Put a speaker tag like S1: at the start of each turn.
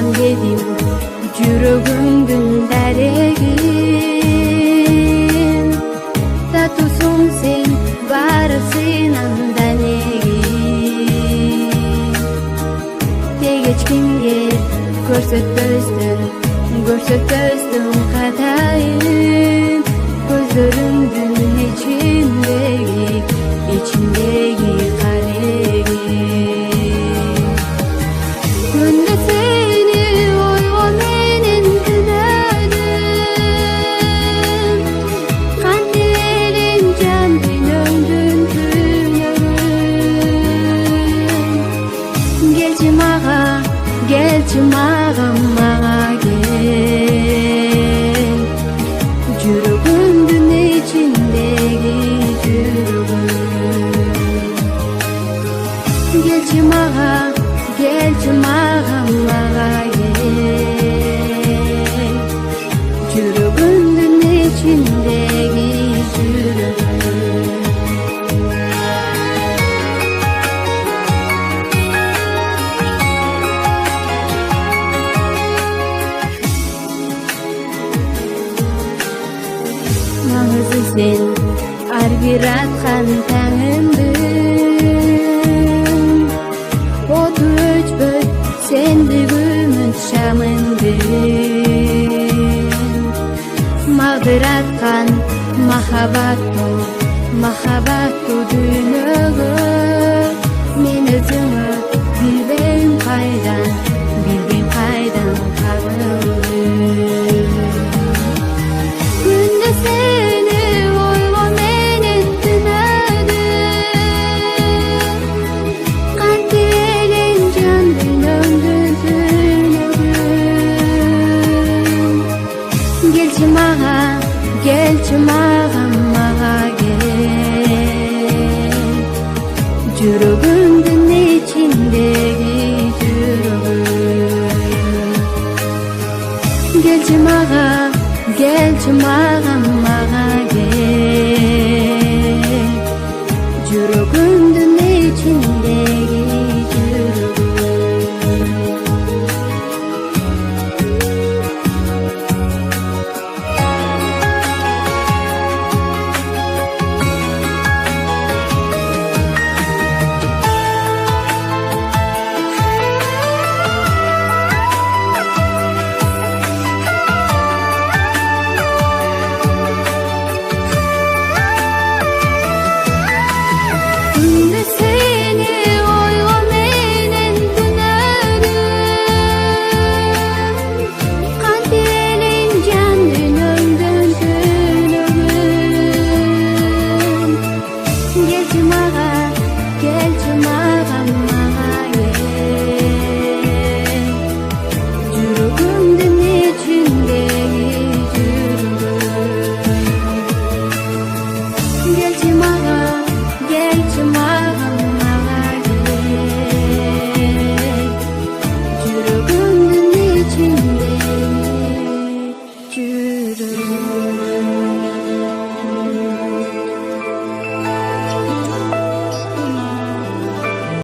S1: Ачкан едим жүрөгүмдүн дарегин, татуусуң сен барысынан да негин. Тек эч кимге көрсөтпөстүн катайын, көздөрүңдүн ичиндеги кареги. Күндө сени ойго менен түнөдүм, кантип элең жан дүйнөңдүн түнөгүн. Келчи мага кел, жүрөгүмдүн ичиндеги жүрөгүм. Келчи мага кел, жүрөгүмдүн ичиндеги жүрөгүм. Маңызы сен ар бир аткан таңымдын, оту өчпөй сендигүмүн шамындын. Магдыраткан махабаттуу дүйнөгө мен өзүмө билбейм кайдан калдым. Күндө сени ойго менен түнөдүм, кантип элең жан дүйнөңдүн түнөгүн. Келчи мага кел, жүрөгүмдүн ичиндеги жүрөгүм. Келчи мага кел,